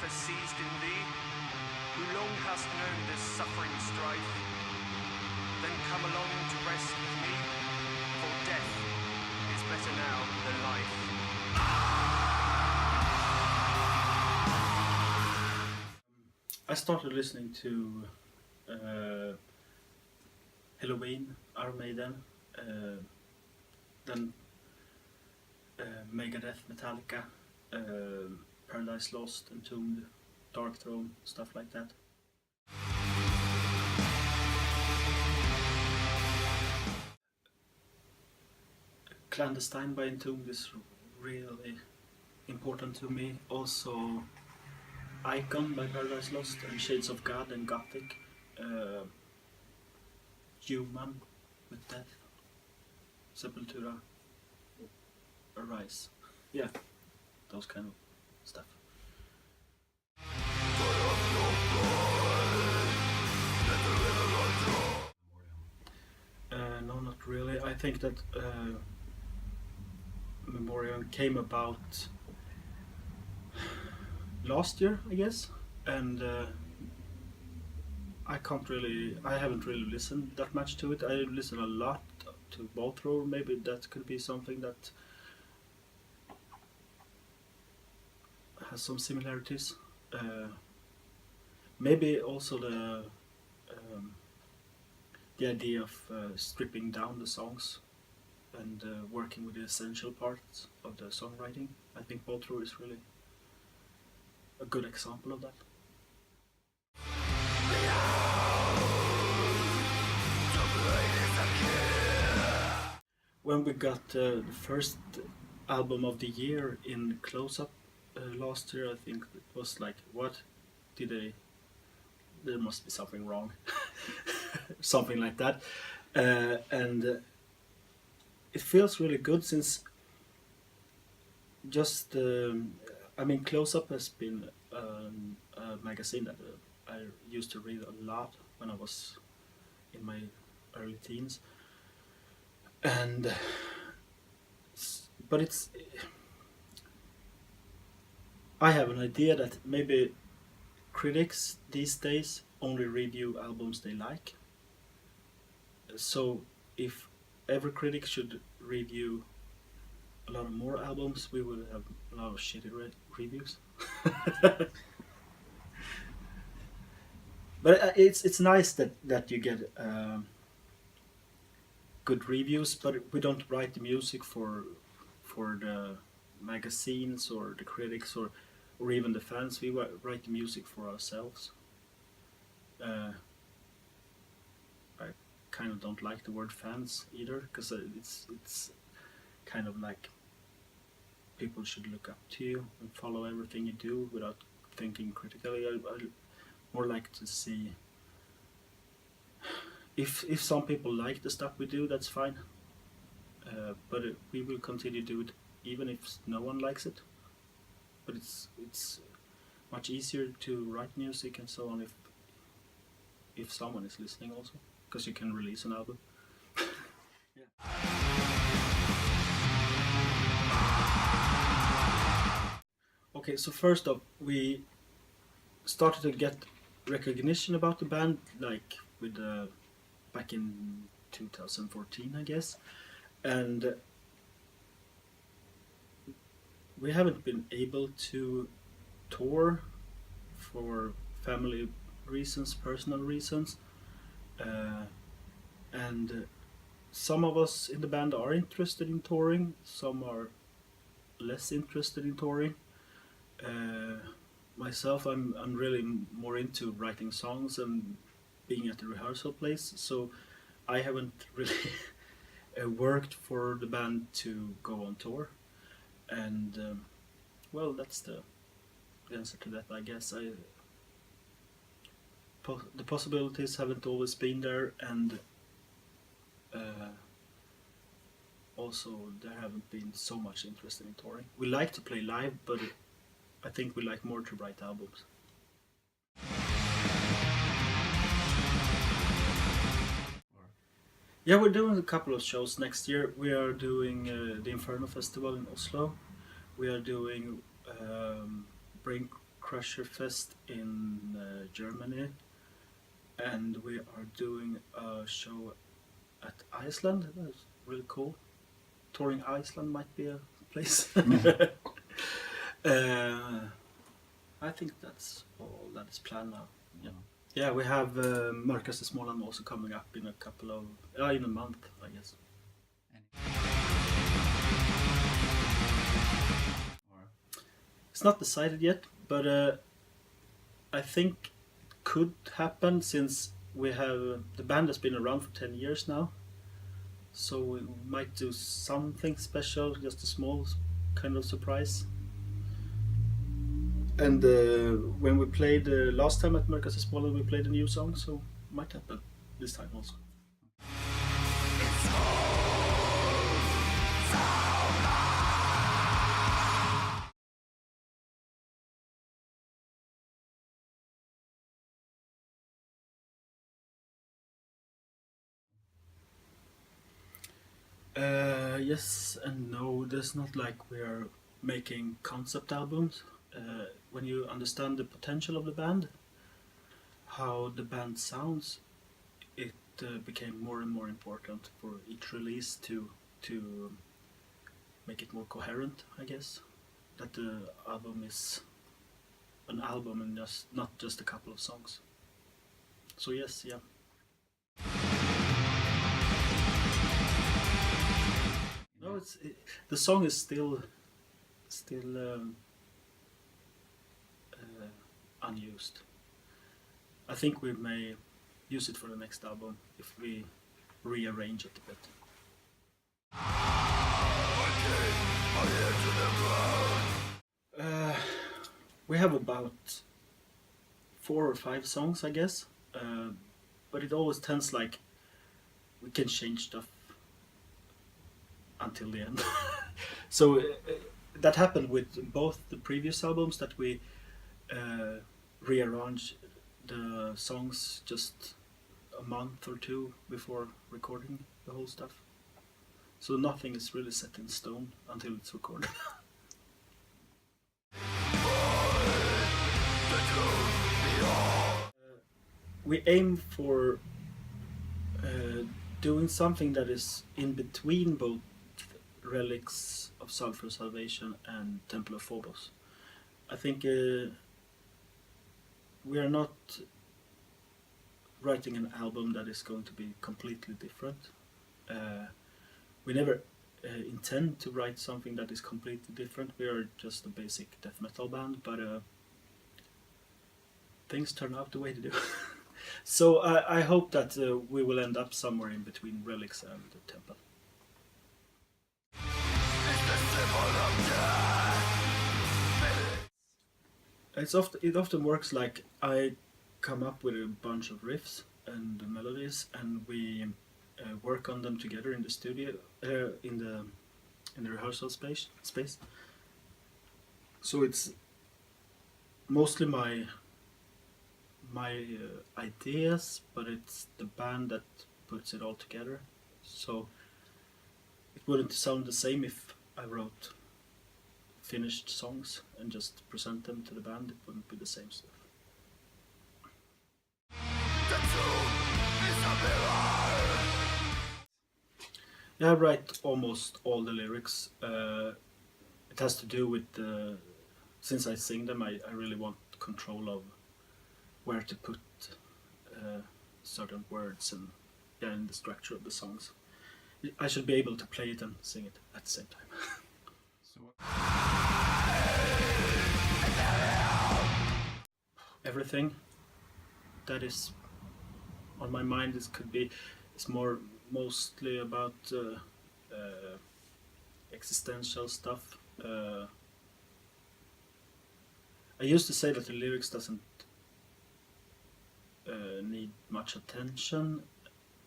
has seized in thee, who long hast known this suffering strife, then come along to rest with me, for death is better now than life. I started listening to Halloween, Iron Maiden, then Megadeth, Metallica, Paradise Lost, Entombed, Dark Throne, stuff like that. Clandestine by Entombed is really important to me. Also Icon by Paradise Lost and Shades of God and Gothic. Human with Death, Sepultura, Arise. Yeah, those kind of stuff. No, not really. I think that Memoriam came about last year, I guess, and I haven't really listened that much to it. I listen a lot to both roles. Maybe that could be something that has some similarities. Maybe also the idea of stripping down the songs and working with the essential parts of the songwriting. I think both roles is really a good example of that. When we got the first album of the year in Close-Up last year, I think it was like, what did they... There must be something wrong. Something like that. And it feels really good since just... I mean, Close-Up has been a magazine that I used to read a lot when I was in my early teens. And but it's... I have an idea that maybe critics these days only review albums they like. So if every critic should review a lot of more albums, we would have a lot of shitty reviews. But it's nice that you get good reviews, but we don't write the music for the magazines or the critics or even the fans. We write the music for ourselves. I kind of don't like the word fans either, because it's kind of like people should look up to you and follow everything you do without thinking critically. I more like to see if some people like the stuff we do, that's fine. But we will continue to do it even if no one likes it. But it's much easier to write music and so on if someone is listening also, because you can release an album. Yeah. Okay, so first up, we started to get recognition about the band, like with back in 2014, I guess, and we haven't been able to tour for family reasons, personal reasons, and some of us in the band are interested in touring, some are less interested in touring. Myself, I'm really more into writing songs and being at the rehearsal place, so I haven't really worked for the band to go on tour, and well, that's the answer to that, I guess. The possibilities haven't always been there, and also there haven't been so much interest in touring. We like to play live, but I think we like more to write albums. Yeah, we're doing a couple of shows next year. We are doing the Inferno Festival in Oslo. We are doing Brain Crusher Fest in Germany, and we are doing a show at Iceland. That's really cool. Touring Iceland might be a place. I think that's all that is planned now. Yeah, yeah. We have Mörkaste Småland also coming up in a couple of in a month, I guess. It's not decided yet, but I think it could happen since we have the band has been around for 10 years now. So we might do something special, just a small kind of surprise. And when we played last time at Mörkaste Småland, we played a new song, so it might happen this time also. Yes and no. There's not like we're making concept albums. When you understand the potential of the band, how the band sounds, it became more and more important for each release to make it more coherent, I guess. That the album is an album and not just a couple of songs. So yes, yeah. No, the song is still unused. I think we may use it for the next album if we rearrange it a bit. We have about 4 or 5 songs, I guess, but it always tends like we can change stuff until the end. So that happened with both the previous albums, that we rearranged the songs just a month or 2 before recording the whole stuff. So nothing is really set in stone until it's recorded. We aim for doing something that is in between both Relics of Sulphur Salvation and Temple of Phobos. I think we are not writing an album that is going to be completely different. We never intend to write something that is completely different. We are just a basic death metal band, but things turn out the way they do. So I hope that we will end up somewhere in between Relics and the Temple. It often works like I come up with a bunch of riffs and melodies, and we work on them together in the studio, in the rehearsal space. So it's mostly my ideas, but it's the band that puts it all together. So it wouldn't sound the same if I wrote finished songs and just present them to the band. It wouldn't be the same stuff. Yeah, I write almost all the lyrics. It has to do with since I sing them, I really want control of where to put certain words and the structure of the songs. I should be able to play it and sing it at the same time. Everything that is on my mind is mostly about existential stuff. I used to say that the lyrics doesn't need much attention,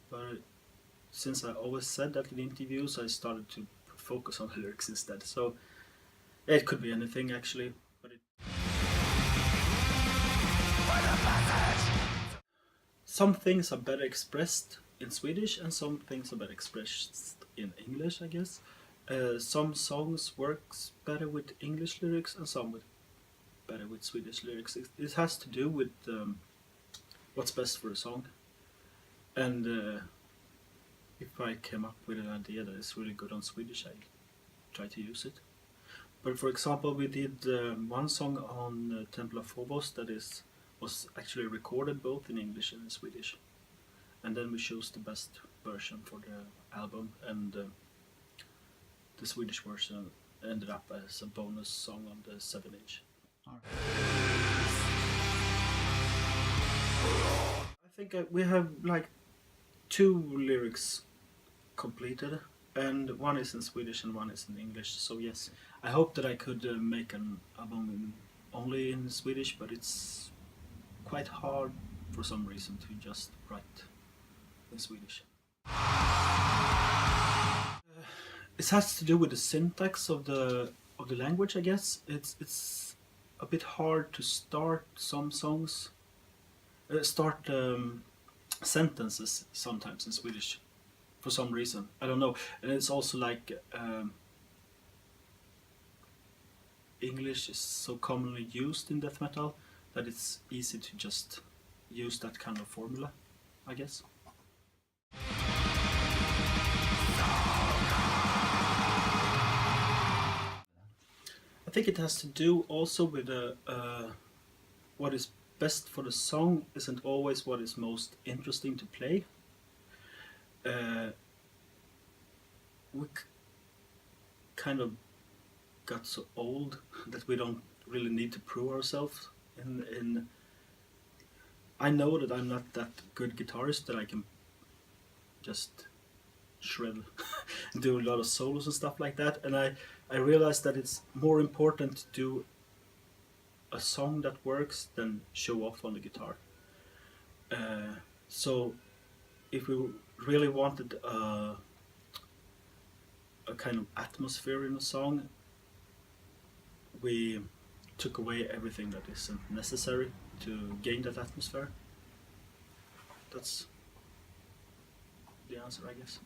but since I always said that in interviews, I started to focus on the lyrics instead. So it could be anything actually, but some things are better expressed in Swedish and some things are better expressed in English, I guess. Some songs works better with English lyrics and some with better with Swedish lyrics. It has to do with what's best for a song, and if I came up with an idea that is really good on Swedish, I try to use it. But for example, we did one song on Temple of Phobos that was actually recorded both in English and in Swedish, and then we chose the best version for the album, and the Swedish version ended up as a bonus song on the 7-inch. I think we have like 2 lyrics completed, and one is in Swedish and one is in English. So yes, I hope that I could make an album only in Swedish, but it's quite hard for some reason to just write in Swedish. It has to do with the syntax of the language, I guess. It's a bit hard to start some songs, sentences sometimes in Swedish for some reason. I don't know. And it's also like English is so commonly used in death metal that it's easy to just use that kind of formula, I guess. I think it has to do also with what is best for the song isn't always what is most interesting to play. We kind of got so old that we don't really need to prove ourselves. I know that I'm not that good guitarist that I can just shred do a lot of solos and stuff like that, and I realized that it's more important to do a song that works than show off on the guitar. So if we really wanted a kind of atmosphere in a song, we took away everything that isn't necessary to gain that atmosphere. That's the answer, I guess.